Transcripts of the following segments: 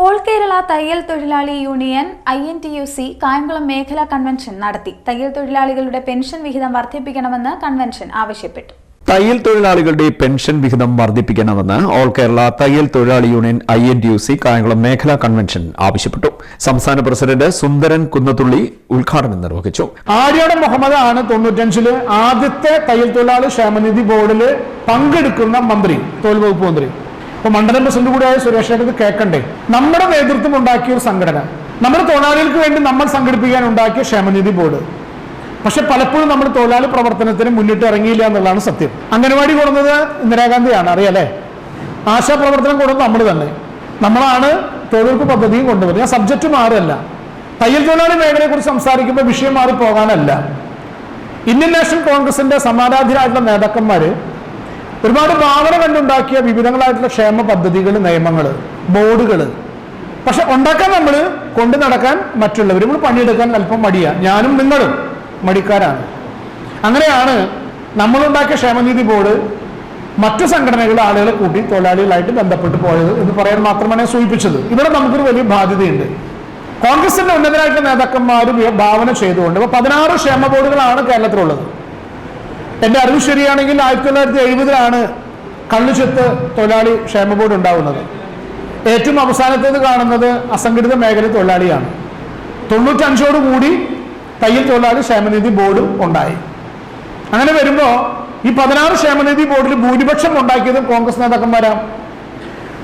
All Kerala തയ്യൽ തൊഴിലാളി union INTUC Kayamkulam മേഖലാ കൺവെൻഷൻ നടത്തി. തയ്യൽ തൊഴിലാളികളുടെ പെൻഷൻ വിഹിതം വർദ്ധിപ്പിക്കണമെന്ന് കൺവെൻഷൻ ആവശ്യപ്പെട്ടു. തയ്യൽ തൊഴിലാളികളുടെ പെൻഷൻ വിഹിതം വർദ്ധിപ്പിക്കണമെന്ന് ഓൾ കേരള തയ്യൽ തൊഴിലാളി യൂണിയൻ INTUC കായംകുളം മേഖലാ കൺവെൻഷൻ ആവശ്യപ്പെട്ടു. സംസ്ഥാന പ്രസിഡന്റ് സുന്ദരൻ കുന്നത്തുള്ളി ഉദ്ഘാടനം നിർവഹിച്ചു. ആര്യാടൻ മുഹമ്മദ് ആണ് 95-ല് ആദ്യത്തെ തയ്യൽ തൊഴിലാളി ക്ഷേമനിധി ബോർഡിൽ പങ്കെടുക്കുന്ന മന്ത്രി, തൊഴിൽ വകുപ്പ് മന്ത്രി. അപ്പൊ മണ്ഡലം പ്രസിഡന്റ് കൂടിയായ സുരേഷ് ഇത് കേൾക്കണ്ടേ? നമ്മുടെ നേതൃത്വം ഉണ്ടാക്കിയ ഒരു സംഘടന, നമ്മുടെ തൊഴിലാളികൾക്ക് വേണ്ടി നമ്മൾ സംഘടിപ്പിക്കാൻ ഉണ്ടാക്കിയ ക്ഷേമനിധി ബോർഡ്. പക്ഷെ പലപ്പോഴും നമ്മൾ തൊഴിലാളി പ്രവർത്തനത്തിന് മുന്നിട്ട് ഇറങ്ങിയില്ല എന്നുള്ളതാണ് സത്യം. അംഗനവാടി കൊടുക്കുന്നത് ഇന്ദിരാഗാന്ധിയാണ്, അറിയാലേ. ആശാ പ്രവർത്തനം കൊടുക്കുന്നത് നമ്മൾ തന്നെ. നമ്മളാണ് തൊഴിലുറപ്പ് പദ്ധതിയും കൊണ്ടുവരുന്നത്. ഞാൻ സബ്ജക്റ്റ് മാറല്ല. തയ്യൽ തൊഴിലാളി മേഖലയെ കുറിച്ച് സംസാരിക്കുമ്പോൾ വിഷയം മാറി പോകാനല്ല. ഇന്ത്യൻ നാഷണൽ കോൺഗ്രസിന്റെ സമാരാധ്യരായിട്ടുള്ള നേതാക്കന്മാര് ഒരുപാട് ഭാവന കണ്ടുണ്ടാക്കിയ വിവിധങ്ങളായിട്ടുള്ള ക്ഷേമ പദ്ധതികൾ, നിയമങ്ങൾ, ബോർഡുകൾ. പക്ഷെ ഉണ്ടാക്കാൻ നമ്മൾ കൊണ്ടു നടക്കാൻ മറ്റുള്ളവർ, നമ്മൾ പണിയെടുക്കാൻ അല്പം മടിയാണ്. ഞാനും നിങ്ങളും മടിക്കാരാണ്. അങ്ങനെയാണ് നമ്മളുണ്ടാക്കിയ ക്ഷേമനിധി ബോർഡ് മറ്റു സംഘടനകളുടെ ആളുകളെ കൂട്ടി തൊഴിലാളികളായിട്ട് ബന്ധപ്പെട്ട് പോയത് എന്ന് പറയാൻ മാത്രമാണ് സൂചിപ്പിച്ചത്. ഇവിടെ നമുക്കൊരു വലിയ ബാധ്യതയുണ്ട്. കോൺഗ്രസിന്റെ ഉന്നതരായിട്ടുള്ള നേതാക്കന്മാർ ഭാവന ചെയ്തുകൊണ്ട് 16 ക്ഷേമ ബോർഡുകളാണ് കേരളത്തിലുള്ളത്. എന്റെ അറിവ് ശരിയാണെങ്കിൽ 1970-ലാണ് കള്ളുചെത്ത് തൊഴിലാളി ക്ഷേമ ബോർഡ് ഉണ്ടാവുന്നത്. ഏറ്റവും അവസാനത്തേത് കാണുന്നത് അസംഘടിത മേഖല തൊഴിലാളിയാണ്. 95-ഓടുകൂടി തയ്യൽ തൊഴിലാളി ക്ഷേമനിധി ബോർഡ് ഉണ്ടായി. അങ്ങനെ വരുമ്പോൾ ഈ 16 ക്ഷേമനിധി ബോർഡിൽ ഭൂരിപക്ഷം ഉണ്ടാക്കിയതും കോൺഗ്രസ് നേതാക്കന്മാരാണ്.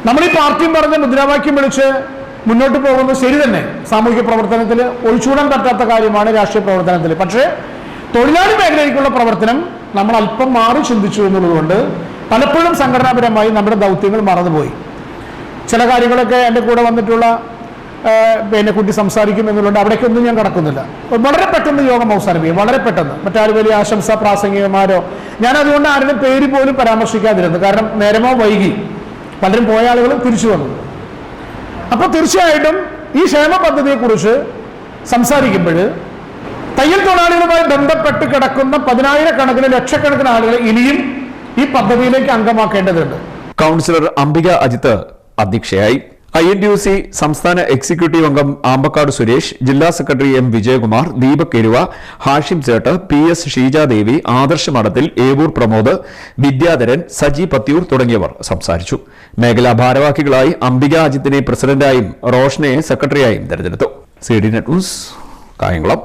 നമ്മൾ ഈ പാർട്ടിയും പറഞ്ഞ മുദ്രാവാക്യം വിളിച്ച് മുന്നോട്ട് പോകുന്നത് ശരി തന്നെ. സാമൂഹിക പ്രവർത്തനത്തിൽ ഒഴിച്ചുകൂടാൻ പറ്റാത്ത കാര്യമാണ് രാഷ്ട്രീയ പ്രവർത്തനത്തിൽ. പക്ഷേ തൊഴിലാളി മേഖലയിലേക്കുള്ള പ്രവർത്തനം നമ്മൾ അല്പം മാറി ചിന്തിച്ചു എന്നുള്ളതുകൊണ്ട് പലപ്പോഴും സംഘടനാപരമായി നമ്മുടെ ദൗത്യങ്ങൾ മറന്നുപോയി. ചില കാര്യങ്ങളൊക്കെ എൻ്റെ കൂടെ വന്നിട്ടുള്ള കുട്ടി സംസാരിക്കും എന്നുള്ളത് അവിടേക്കൊന്നും ഞാൻ കടക്കുന്നില്ല. വളരെ പെട്ടെന്ന് യോഗം അവസാനിപ്പിക്കും, വളരെ പെട്ടെന്ന്. മറ്റാരും വലിയ ആശംസാ പ്രാസംഗികമാരോ, ഞാൻ അതുകൊണ്ട് ആരുടെ പേര് പോലും പരാമർശിക്കാതിരുന്നു. കാരണം നേരമോ വൈകി പലരും പോയ ആളുകൾ തിരിച്ചു വന്നു. അപ്പോൾ തീർച്ചയായിട്ടും ഈ ക്ഷേമ പദ്ധതിയെക്കുറിച്ച് സംസാരിക്കുമ്പോൾ തയ്യൽ തൊഴിലാളികളുമായി ബന്ധപ്പെട്ട് കിടക്കുന്ന 10,000-കണക്കിന് ലക്ഷക്കണക്കിന് ആളുകളെ ഇനിയും ഈ പദ്ധതിയിലേക്ക് അംഗമാക്കേണ്ടതുണ്ട്. കൗൺസിലർ അംബിക അജിത്ത് അധ്യക്ഷയായി. INTUC സംസ്ഥാന എക്സിക്യൂട്ടീവ് അംഗം ആമ്പക്കാട് സുരേഷ്, ജില്ലാ സെക്രട്ടറി M വിജയകുമാർ, ദീപക് എരുവ, ഹാഷിം ചേട്ട്, PS ഷീജാദേവി, ആദർശ് മഠത്തിൽ, ഏവൂർ പ്രമോദ്, വിദ്യാധരൻ, സജി പത്തിയൂർ തുടങ്ങിയവർ സംസാരിച്ചു. മേഖലാ ഭാരവാഹികളായി അംബിക അജിത്തിനെ പ്രസിഡന്റായും റോഷനയെ സെക്രട്ടറിയായും തെരഞ്ഞെടുത്തു. CD net news, Kayamkulam.